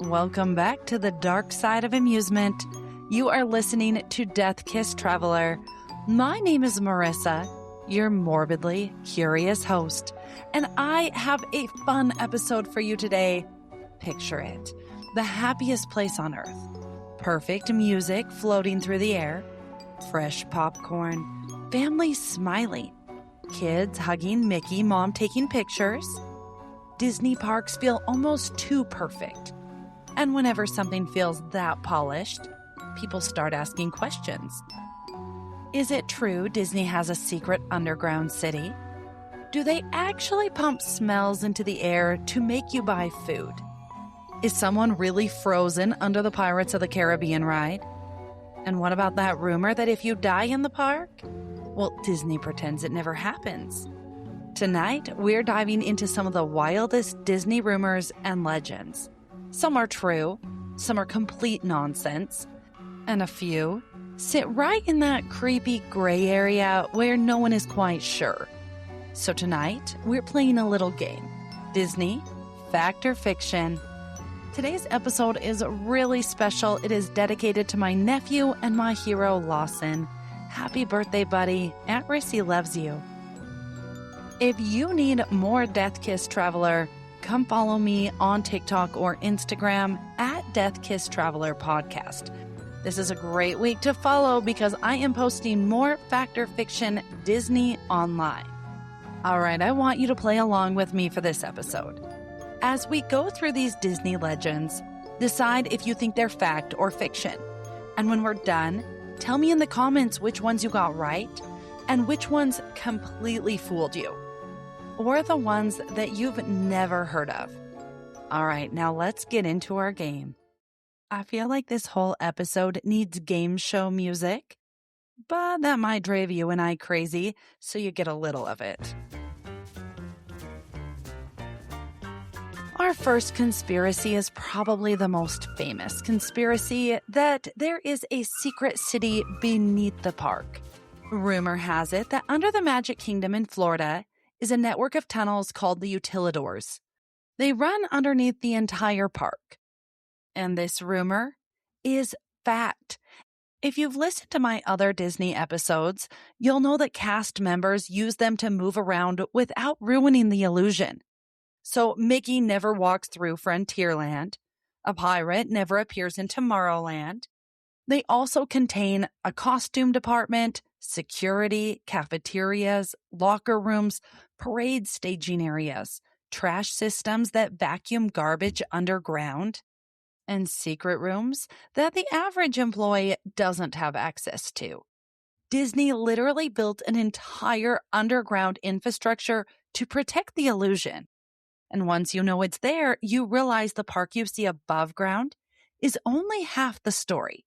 Welcome back to the dark side of amusement. You are listening to Death Kiss Traveler. My name is Marissa, your morbidly curious host, and I have a fun episode for you today. Picture it, the happiest place on earth. Perfect music floating through the air, fresh popcorn, families smiling, kids hugging Mickey, mom taking pictures. Disney parks feel almost too perfect. And whenever something feels that polished, people start asking questions. Is it true Disney has a secret underground city? Do they actually pump smells into the air to make you buy food? Is someone really frozen under the Pirates of the Caribbean ride? And what about that rumor that if you die in the park, well, Disney pretends it never happens? Tonight, we're diving into some of the wildest Disney rumors and legends. Some are true, some are complete nonsense, and a few sit right in that creepy gray area where no one is quite sure. So tonight, we're playing a little game. Disney, Fact or Fiction. Today's episode is really special. It is dedicated to my nephew and my hero, Lawson. Happy birthday, buddy. Aunt Rissy loves you. If you need more Death Kiss Traveler, come follow me on TikTok or Instagram at Death Kiss Traveler Podcast. This is a great week to follow because I am posting more Fact or Fiction Disney online. All right, I want you to play along with me for this episode. As we go through these Disney legends, decide if you think they're fact or fiction. And when we're done, tell me in the comments which ones you got right and which ones completely fooled you, or the ones that you've never heard of. All right, now let's get into our game. I feel like this whole episode needs game show music, but that might drive you and I crazy, so you get a little of it. Our first conspiracy is probably the most famous conspiracy, that there is a secret city beneath the park. Rumor has it that under the Magic Kingdom in Florida is a network of tunnels called the Utilidors. They run underneath the entire park. And this rumor is fact. If you've listened to my other Disney episodes, you'll know that cast members use them to move around without ruining the illusion. So Mickey never walks through Frontierland. A pirate never appears in Tomorrowland. They also contain a costume department, security, cafeterias, locker rooms, parade staging areas, trash systems that vacuum garbage underground, and secret rooms that the average employee doesn't have access to. Disney literally built an entire underground infrastructure to protect the illusion. And once you know it's there, you realize the park you see above ground is only half the story.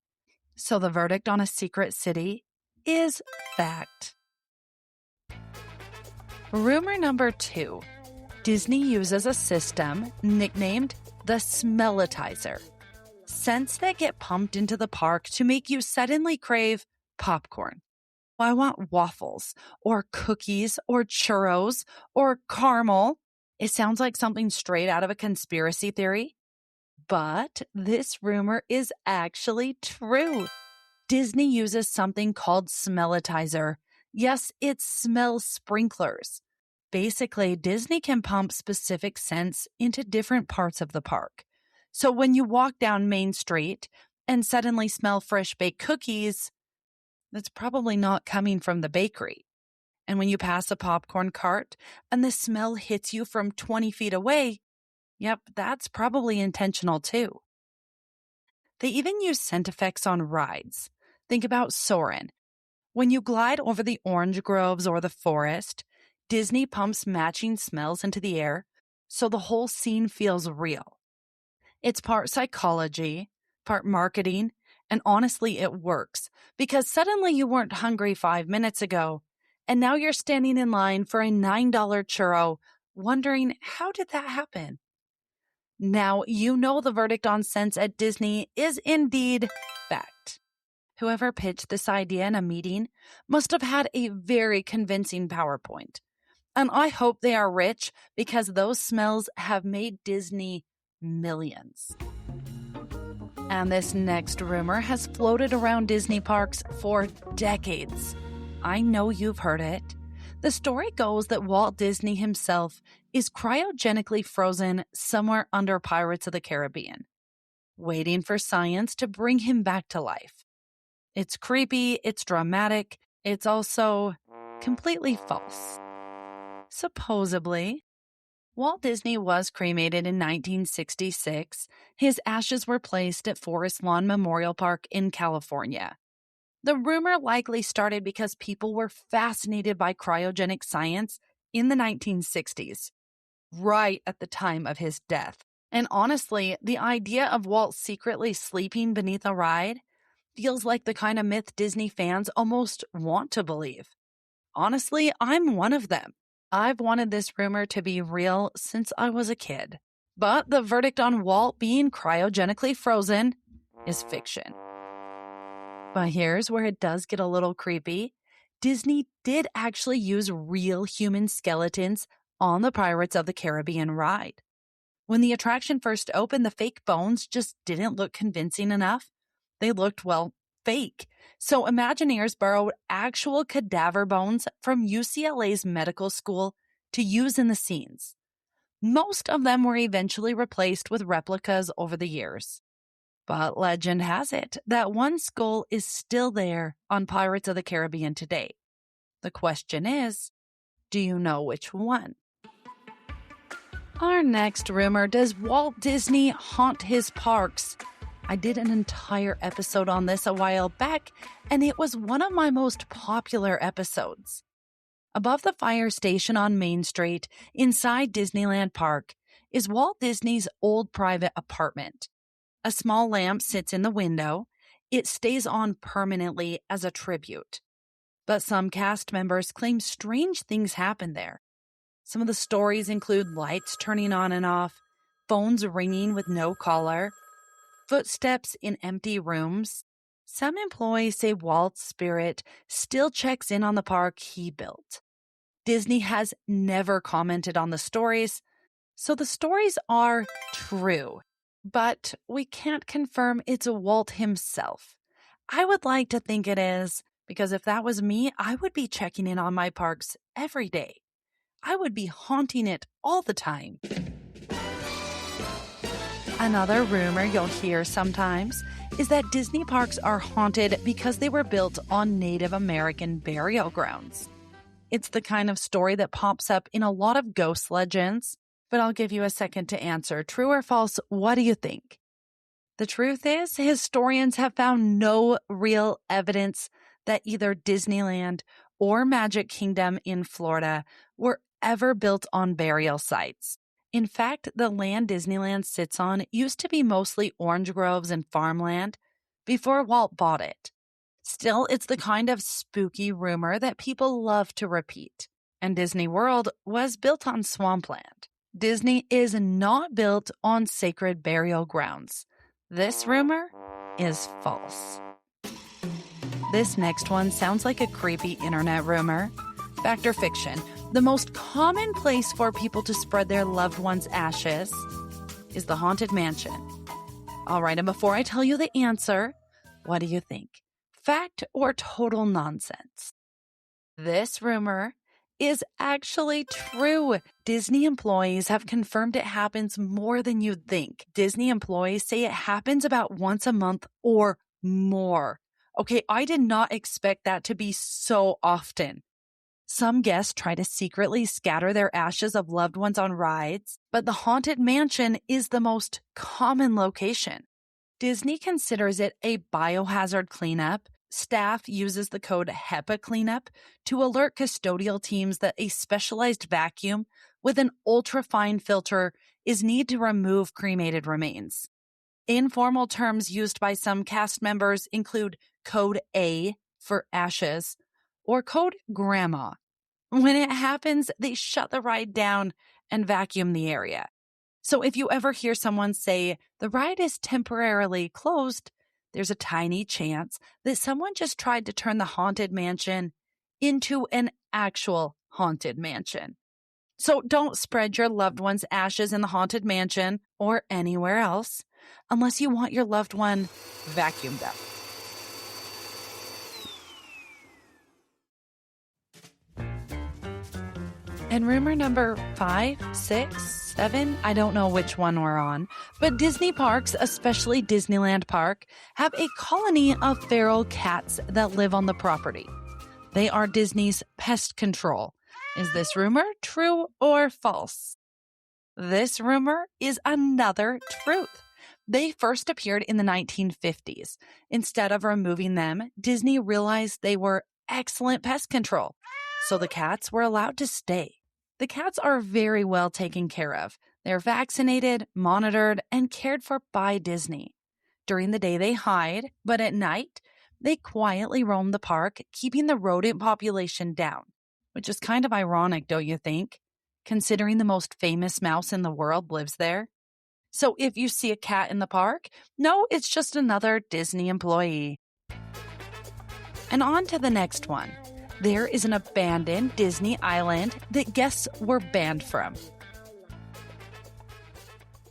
So the verdict on a secret city is fact. Rumor number 2. Disney uses a system nicknamed the Smellitizer. Scents that get pumped into the park to make you suddenly crave popcorn. I want waffles, or cookies, or churros, or caramel. It sounds like something straight out of a conspiracy theory. But this rumor is actually true. Disney uses something called Smellitizer. Yes, it's smell sprinklers. Basically, Disney can pump specific scents into different parts of the park. So when you walk down Main Street and suddenly smell fresh baked cookies, that's probably not coming from the bakery. And when you pass a popcorn cart and the smell hits you from 20 feet away, yep, that's probably intentional too. They even use scent effects on rides. Think about Soarin'. When you glide over the orange groves or the forest, Disney pumps matching smells into the air so the whole scene feels real. It's part psychology, part marketing, and honestly, it works because suddenly you weren't hungry 5 minutes ago, and now you're standing in line for a $9 churro, wondering, how did that happen? Now you know the verdict on scents at Disney is indeed fact. Whoever pitched this idea in a meeting must have had a very convincing PowerPoint. And I hope they are rich because those smells have made Disney millions. And this next rumor has floated around Disney parks for decades. I know you've heard it. The story goes that Walt Disney himself is cryogenically frozen somewhere under Pirates of the Caribbean, waiting for science to bring him back to life. It's creepy, it's dramatic, it's also completely false. Supposedly, Walt Disney was cremated in 1966. His ashes were placed at Forest Lawn Memorial Park in California. The rumor likely started because people were fascinated by cryogenic science in the 1960s, right at the time of his death. And honestly, the idea of Walt secretly sleeping beneath a ride feels like the kind of myth Disney fans almost want to believe. Honestly, I'm one of them. I've wanted this rumor to be real since I was a kid. But the verdict on Walt being cryogenically frozen is fiction. But here's where it does get a little creepy. Disney did actually use real human skeletons on the Pirates of the Caribbean ride. When the attraction first opened, the fake bones just didn't look convincing enough. They looked, well, fake. So Imagineers borrowed actual cadaver bones from UCLA's medical school to use in the scenes. Most of them were eventually replaced with replicas over the years. But legend has it that one skull is still there on Pirates of the Caribbean today. The question is, do you know which one? Our next rumor, does Walt Disney haunt his parks? I did an entire episode on this a while back, and it was one of my most popular episodes. Above the fire station on Main Street, inside Disneyland Park, is Walt Disney's old private apartment. A small lamp sits in the window. It stays on permanently as a tribute. But some cast members claim strange things happen there. Some of the stories include lights turning on and off, phones ringing with no caller, footsteps in empty rooms. Some employees say Walt's spirit still checks in on the park he built. Disney has never commented on the stories, so the stories are true. But we can't confirm it's Walt himself. I would like to think it is, because if that was me, I would be checking in on my parks every day. I would be haunting it all the time. Another rumor you'll hear sometimes is that Disney parks are haunted because they were built on Native American burial grounds. It's the kind of story that pops up in a lot of ghost legends, but I'll give you a second to answer. True or false, what do you think? The truth is, historians have found no real evidence that either Disneyland or Magic Kingdom in Florida were ever built on burial sites. In fact, the land Disneyland sits on used to be mostly orange groves and farmland before Walt bought it. Still, it's the kind of spooky rumor that people love to repeat. And Disney World was built on swampland. Disney is not built on sacred burial grounds. This rumor is false. This next one sounds like a creepy internet rumor. Fact or fiction? The most common place for people to spread their loved ones' ashes is the Haunted Mansion. All right, and before I tell you the answer, what do you think? Fact or total nonsense? This rumor is actually true. Disney employees have confirmed it happens more than you'd think. Disney employees say it happens about once a month or more. Okay, I did not expect that to be so often. Some guests try to secretly scatter their ashes of loved ones on rides, but the Haunted Mansion is the most common location. Disney considers it a biohazard cleanup. Staff uses the code HEPA cleanup to alert custodial teams that a specialized vacuum with an ultra-fine filter is needed to remove cremated remains. Informal terms used by some cast members include code A for ashes or code grandma. When it happens, they shut the ride down and vacuum the area. So if you ever hear someone say the ride is temporarily closed, there's a tiny chance that someone just tried to turn the Haunted Mansion into an actual haunted mansion. So don't spread your loved one's ashes in the haunted mansion or anywhere else unless you want your loved one vacuumed up. And rumor number 5, 6, 7, I don't know which one we're on, but Disney parks, especially Disneyland Park, have a colony of feral cats that live on the property. They are Disney's pest control. Is this rumor true or false? This rumor is another truth. They first appeared in the 1950s. Instead of removing them, Disney realized they were excellent pest control, so the cats were allowed to stay. The cats are very well taken care of. They're vaccinated, monitored, and cared for by Disney. During the day, they hide, but at night, they quietly roam the park, keeping the rodent population down, which is kind of ironic, don't you think? Considering the most famous mouse in the world lives there. So if you see a cat in the park, no, it's just another Disney employee. And on to the next one. There is an abandoned Disney island that guests were banned from.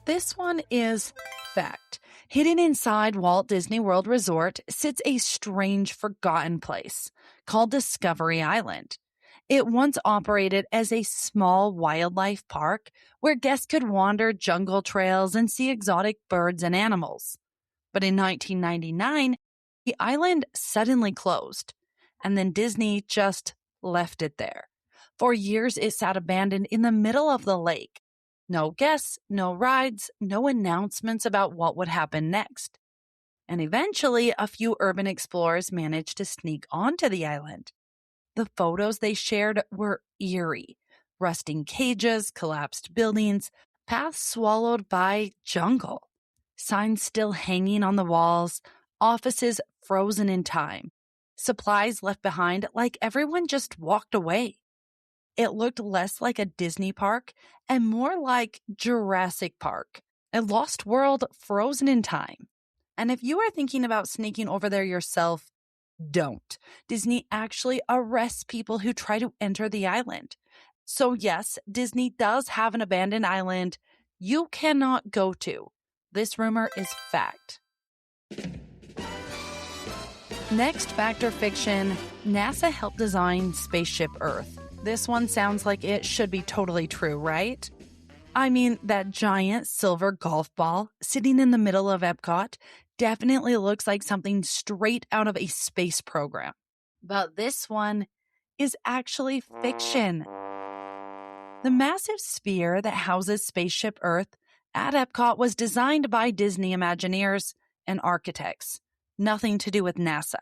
This one is fact. Hidden inside Walt Disney World Resort sits a strange, forgotten place called Discovery Island. It once operated as a small wildlife park where guests could wander jungle trails and see exotic birds and animals. But in 1999, the island suddenly closed, and then Disney just left it there. For years, it sat abandoned in the middle of the lake. No guests, no rides, no announcements about what would happen next. And eventually, a few urban explorers managed to sneak onto the island. The photos they shared were eerie. Rusting cages, collapsed buildings, paths swallowed by jungle. Signs still hanging on the walls, offices frozen in time. Supplies left behind like everyone just walked away. It looked less like a Disney park and more like Jurassic Park, a lost world frozen in time. And if you are thinking about sneaking over there yourself, don't. Disney actually arrests people who try to enter the island. So yes, Disney does have an abandoned island you cannot go to. This rumor is fact. Next, fact or fiction, NASA helped design Spaceship Earth. This one sounds like it should be totally true, right? I mean, that giant silver golf ball sitting in the middle of Epcot definitely looks like something straight out of a space program. But this one is actually fiction. The massive sphere that houses Spaceship Earth at Epcot was designed by Disney Imagineers and architects. Nothing to do with NASA.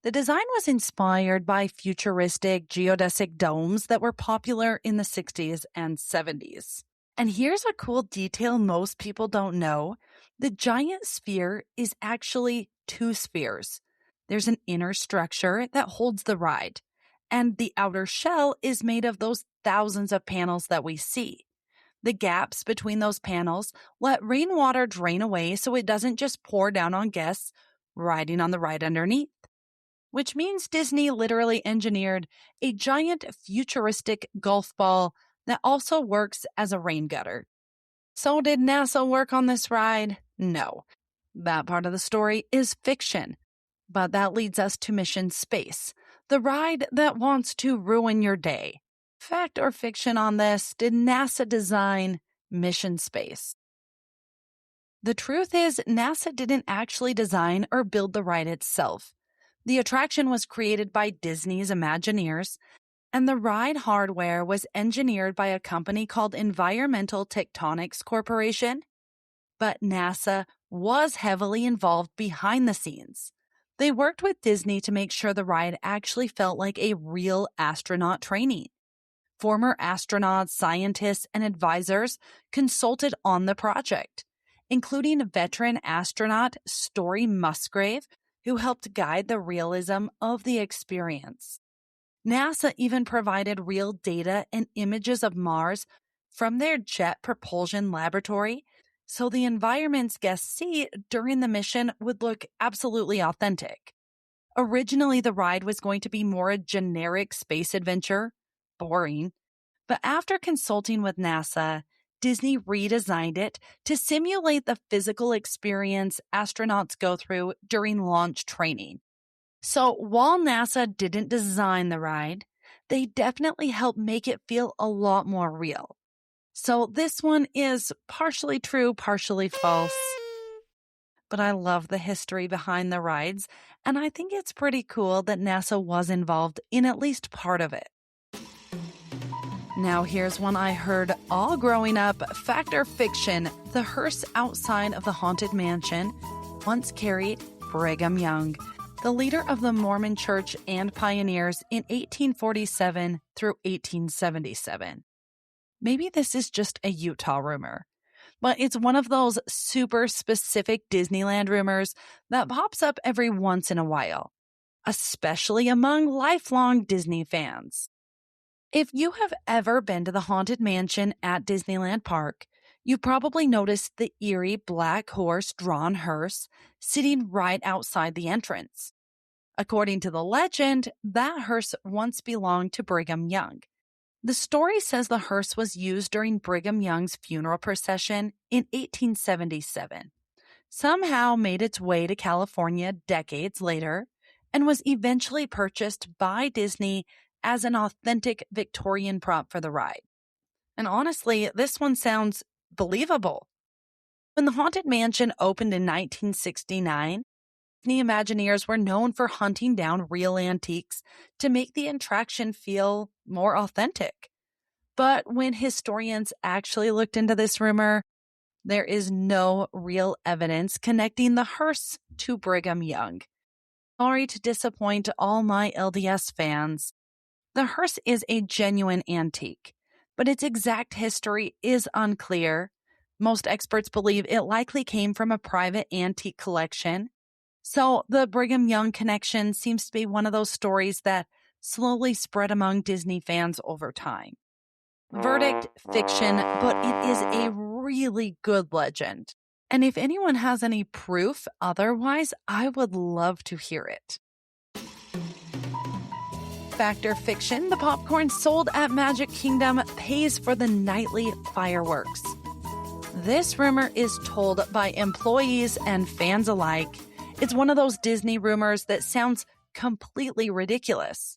The design was inspired by futuristic geodesic domes that were popular in the 60s and 70s. And here's a cool detail most people don't know. The giant sphere is actually 2 spheres. There's an inner structure that holds the ride, and the outer shell is made of those thousands of panels that we see. The gaps between those panels let rainwater drain away so it doesn't just pour down on guests riding on the ride underneath. Which means Disney literally engineered a giant futuristic golf ball that also works as a rain gutter. So did NASA work on this ride? No. That part of the story is fiction. But that leads us to Mission Space, the ride that wants to ruin your day. Fact or fiction on this, did NASA design Mission Space? The truth is, NASA didn't actually design or build the ride itself. The attraction was created by Disney's Imagineers, and the ride hardware was engineered by a company called Environmental Tectonics Corporation. But NASA was heavily involved behind the scenes. They worked with Disney to make sure the ride actually felt like a real astronaut training. Former astronauts, scientists, and advisors consulted on the project, including veteran astronaut Story Musgrave, who helped guide the realism of the experience. NASA even provided real data and images of Mars from their Jet Propulsion Laboratory, so the environments guests see during the mission would look absolutely authentic. Originally, the ride was going to be more a generic space adventure, boring, But after consulting with NASA, Disney redesigned it to simulate the physical experience astronauts go through during launch training. So while NASA didn't design the ride, they definitely helped make it feel a lot more real. So this one is partially true, partially false. But I love the history behind the rides, and I think it's pretty cool that NASA was involved in at least part of it. Now here's one I heard all growing up, fact or fiction. The hearse outside of the Haunted Mansion once carried Brigham Young, the leader of the Mormon Church and pioneers in 1847 through 1877. Maybe this is just a Utah rumor, but it's one of those super specific Disneyland rumors that pops up every once in a while, especially among lifelong Disney fans. If you have ever been to the Haunted Mansion at Disneyland Park, you've probably noticed the eerie black horse-drawn hearse sitting right outside the entrance. According to the legend, that hearse once belonged to Brigham Young. The story says the hearse was used during Brigham Young's funeral procession in 1877, somehow made its way to California decades later, and was eventually purchased by Disney as an authentic Victorian prop for the ride. And honestly, this one sounds believable. When the Haunted Mansion opened in 1969, Disney Imagineers were known for hunting down real antiques to make the attraction feel more authentic. But when historians actually looked into this rumor, there is no real evidence connecting the hearse to Brigham Young. Sorry to disappoint all my LDS fans. The hearse is a genuine antique, but its exact history is unclear. Most experts believe it likely came from a private antique collection. So the Brigham Young connection seems to be one of those stories that slowly spread among Disney fans over time. Verdict, fiction, but it is a really good legend. And if anyone has any proof otherwise, I would love to hear it. Fact or fiction, the popcorn sold at Magic Kingdom pays for the nightly fireworks. This rumor is told by employees and fans alike. It's one of those Disney rumors that sounds completely ridiculous.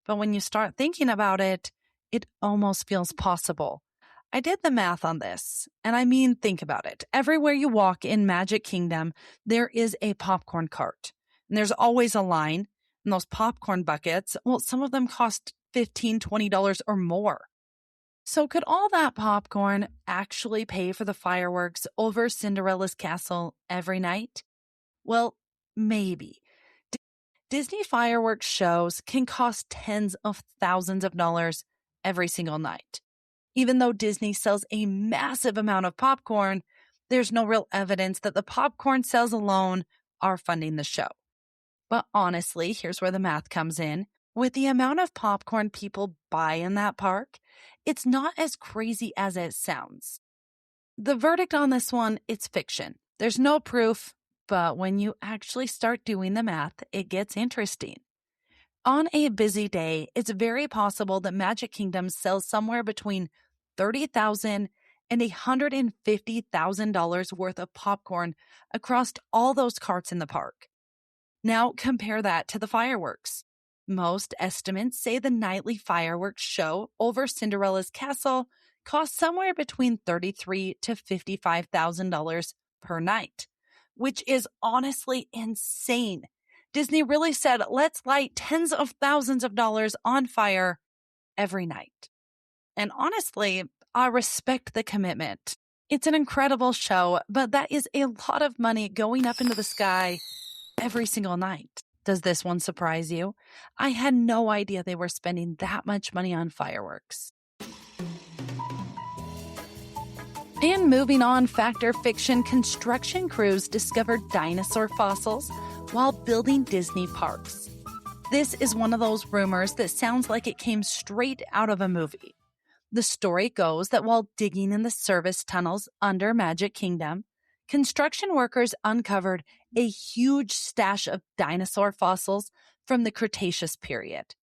But when you start thinking about it, it almost feels possible. I did the math on this, and I mean, think about it. Everywhere you walk in Magic Kingdom, there is a popcorn cart. And there's always a line. And those popcorn buckets, well, some of them cost $15, $20 or more. So could all that popcorn actually pay for the fireworks over Cinderella's castle every night? Well, maybe. Disney fireworks shows can cost tens of thousands of dollars every single night. Even though Disney sells a massive amount of popcorn, there's no real evidence that the popcorn sales alone are funding the show. But honestly, here's where the math comes in. With the amount of popcorn people buy in that park, it's not as crazy as it sounds. The verdict on this one, it's fiction. There's no proof, but when you actually start doing the math, it gets interesting. On a busy day, it's very possible that Magic Kingdom sells somewhere between $30,000 and $150,000 worth of popcorn across all those carts in the park. Now compare that to the fireworks. Most estimates say the nightly fireworks show over Cinderella's castle costs somewhere between $33,000 to $55,000 per night, which is honestly insane. Disney really said, let's light tens of thousands of dollars on fire every night. And honestly, I respect the commitment. It's an incredible show, but that is a lot of money going up into the sky every single night. Does this one surprise you? I had no idea they were spending that much money on fireworks. And moving on, fact or fiction, construction crews discovered dinosaur fossils while building Disney parks. This is one of those rumors that sounds like it came straight out of a movie. The story goes that while digging in the service tunnels under Magic Kingdom, construction workers uncovered a huge stash of dinosaur fossils from the Cretaceous period.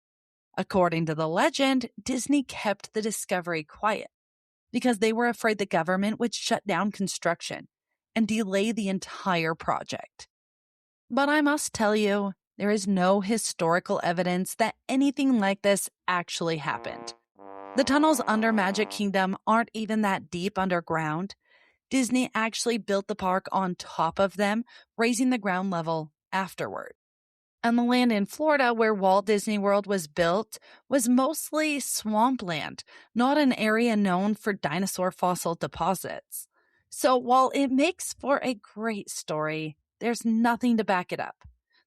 According to the legend, Disney kept the discovery quiet because they were afraid the government would shut down construction and delay the entire project. But I must tell you, there is no historical evidence that anything like this actually happened. The tunnels under Magic Kingdom aren't even that deep underground. Disney actually built the park on top of them, raising the ground level afterward. And the land in Florida where Walt Disney World was built was mostly swampland, not an area known for dinosaur fossil deposits. So while it makes for a great story, there's nothing to back it up.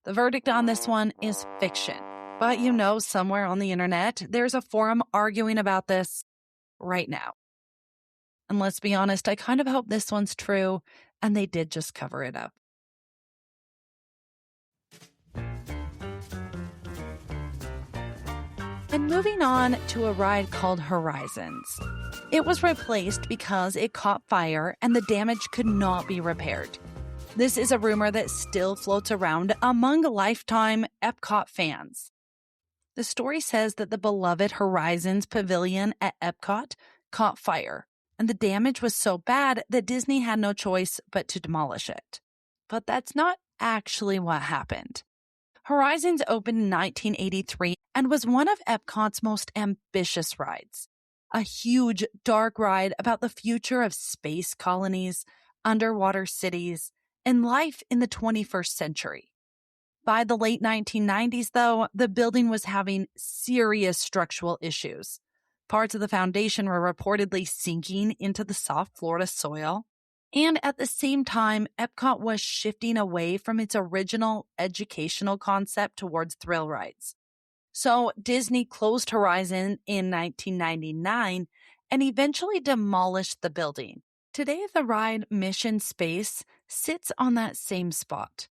The verdict on this one is fiction. But somewhere on the internet, there's a forum arguing about this right now. And let's be honest, I kind of hope this one's true, and they did just cover it up. And moving on to a ride called Horizons. It was replaced because it caught fire and the damage could not be repaired. This is a rumor that still floats around among lifetime Epcot fans. The story says that the beloved Horizons Pavilion at Epcot caught fire, and the damage was so bad that Disney had no choice but to demolish it. But that's not actually what happened. Horizons opened in 1983 and was one of Epcot's most ambitious rides. A huge, dark ride about the future of space colonies, underwater cities, and life in the 21st century. By the late 1990s, though, the building was having serious structural issues. Parts of the foundation were reportedly sinking into the soft Florida soil. And at the same time, Epcot was shifting away from its original educational concept towards thrill rides. So Disney closed Horizon in 1999 and eventually demolished the building. Today, the ride Mission Space sits on that same spot.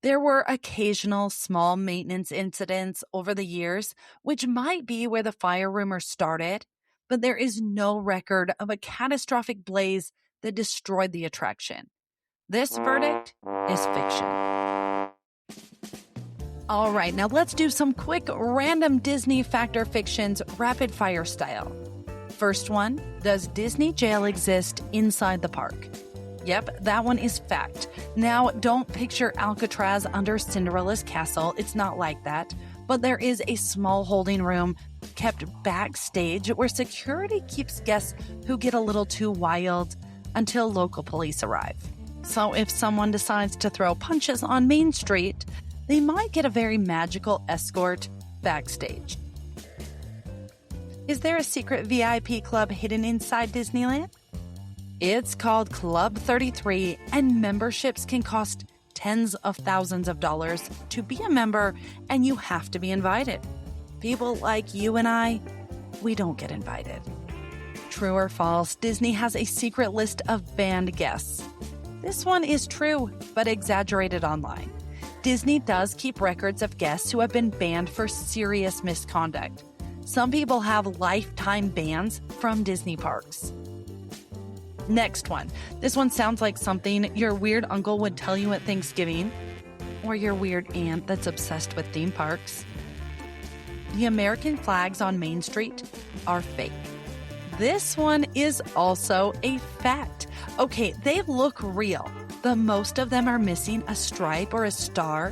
There were occasional small maintenance incidents over the years, which might be where the fire rumor started, but there is no record of a catastrophic blaze that destroyed the attraction. This verdict is fiction. All right, now let's do some quick random Disney fact or fictions rapid fire style. First one, does Disney jail exist inside the park? Yep, that one is fact. Now, don't picture Alcatraz under Cinderella's castle. It's not like that. But there is a small holding room kept backstage where security keeps guests who get a little too wild until local police arrive. So if someone decides to throw punches on Main Street, they might get a very magical escort backstage. Is there a secret VIP club hidden inside Disneyland? It's called Club 33, and memberships can cost tens of thousands of dollars to be a member, and you have to be invited. People like you and I, we don't get invited. True or false, Disney has a secret list of banned guests. This one is true, but exaggerated online. Disney does keep records of guests who have been banned for serious misconduct. Some people have lifetime bans from Disney parks. Next one. This one sounds like something your weird uncle would tell you at Thanksgiving, or your weird aunt that's obsessed with theme parks. The American flags on Main Street are fake. This one is also a fact. Okay, they look real, but most of them are missing a stripe or a star.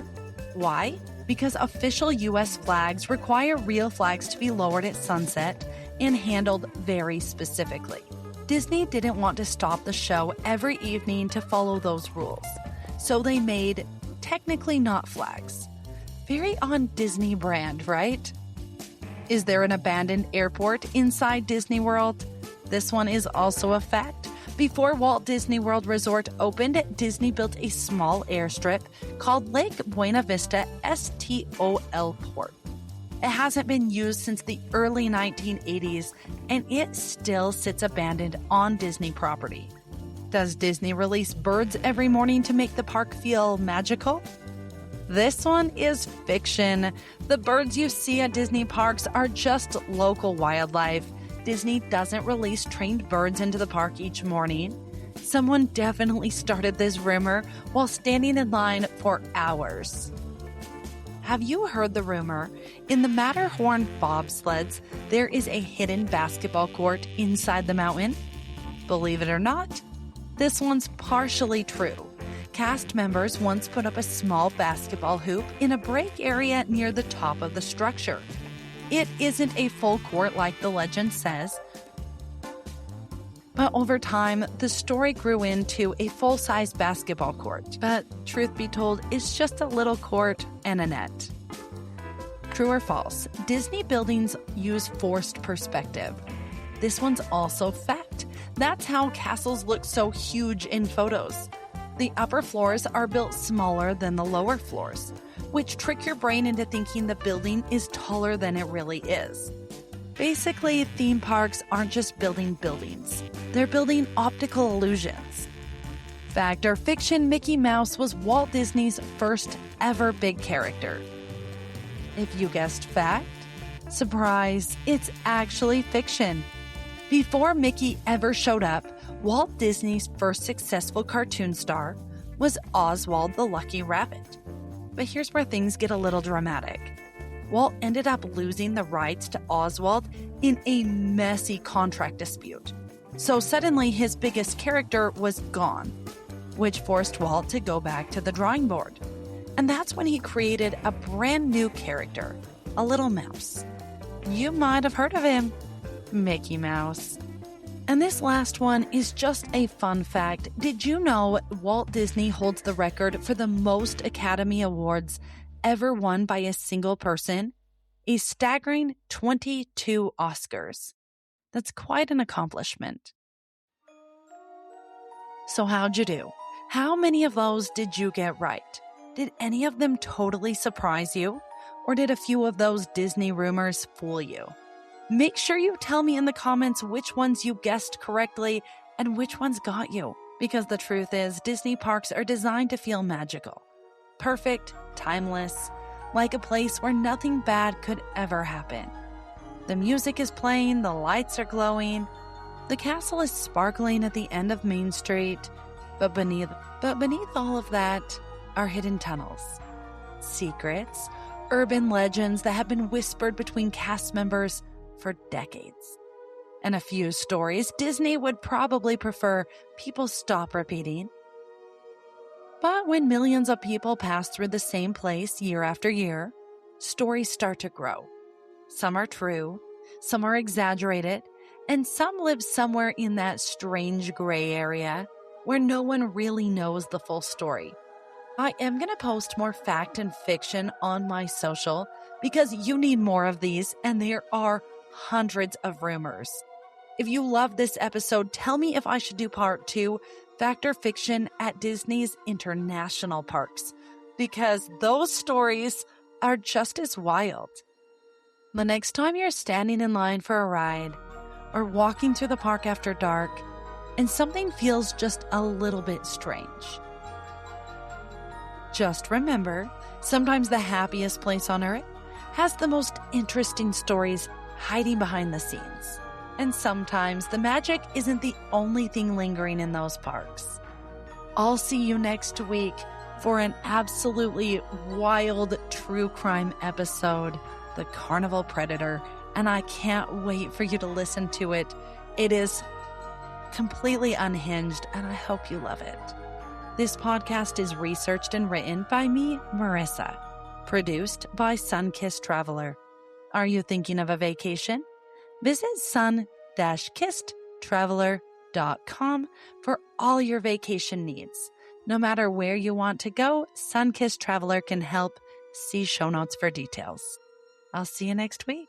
Why? Because official U.S. flags require real flags to be lowered at sunset and handled very specifically. Disney didn't want to stop the show every evening to follow those rules, so they made technically not flags. Very on Disney brand, right? Is there an abandoned airport inside Disney World? This one is also a fact. Before Walt Disney World Resort opened, Disney built a small airstrip called Lake Buena Vista STOL Port. It hasn't been used since the early 1980s, and it still sits abandoned on Disney property. Does Disney release birds every morning to make the park feel magical? This one is fiction. The birds you see at Disney parks are just local wildlife. Disney doesn't release trained birds into the park each morning. Someone definitely started this rumor while standing in line for hours. have you heard the rumor? In the Matterhorn bobsleds, there is a hidden basketball court inside the mountain? Believe it or not, this one's partially true. Cast members once put up a small basketball hoop in a break area near the top of the structure. It isn't a full court like the legend says, but over time, the story grew into a full-size basketball court. But truth be told, it's just a little court and a net. True or false? Disney buildings use forced perspective. This one's also fact. That's how castles look so huge in photos. The upper floors are built smaller than the lower floors, which trick your brain into thinking the building is taller than it really is. Basically, theme parks aren't just building buildings. They're building optical illusions. Fact or fiction, Mickey Mouse was Walt Disney's first ever big character. If you guessed fact, surprise, it's actually fiction. Before Mickey ever showed up, Walt Disney's first successful cartoon star was Oswald the Lucky Rabbit. But here's where things get a little dramatic. Walt ended up losing the rights to Oswald in a messy contract dispute. So suddenly his biggest character was gone, which forced Walt to go back to the drawing board. And that's when he created a brand new character, a little mouse. You might have heard of him, Mickey Mouse. And this last one is just a fun fact. Did you know Walt Disney holds the record for the most Academy Awards ever won by a single person? A staggering 22 Oscars. That's quite an accomplishment. So how'd you do? How many of those did you get right? Did any of them totally surprise you? Or did a few of those Disney rumors fool you? Make sure you tell me in the comments which ones you guessed correctly and which ones got you. Because the truth is, Disney parks are designed to feel magical. Perfect, timeless, like a place where nothing bad could ever happen. The music is playing, the lights are glowing, the castle is sparkling at the end of Main Street, but beneath all of that are hidden tunnels, secrets, urban legends that have been whispered between cast members for decades. And a few stories Disney would probably prefer people stop repeating. But when millions of people pass through the same place year after year, stories start to grow. Some are true, some are exaggerated, and some live somewhere in that strange gray area where no one really knows the full story. I am going to post more fact and fiction on my social because you need more of these, and there are hundreds of rumors. If you love this episode, tell me if I should do part 2, fact or fiction at Disney's international parks, because those stories are just as wild. The next time you're standing in line for a ride or walking through the park after dark and something feels just a little bit strange, just remember, sometimes the happiest place on earth has the most interesting stories hiding behind the scenes. And sometimes the magic isn't the only thing lingering in those parks. I'll see you next week for an absolutely wild true crime episode, The Carnival Predator, and I can't wait for you to listen to it. It is completely unhinged, and I hope you love it. This podcast is researched and written by me, Marissa, produced by Sunkissed Traveler. Are you thinking of a vacation? Visit sun-kissedtraveler.com for all your vacation needs. No matter where you want to go, Sunkissed Traveler can help. See show notes for details. I'll see you next week.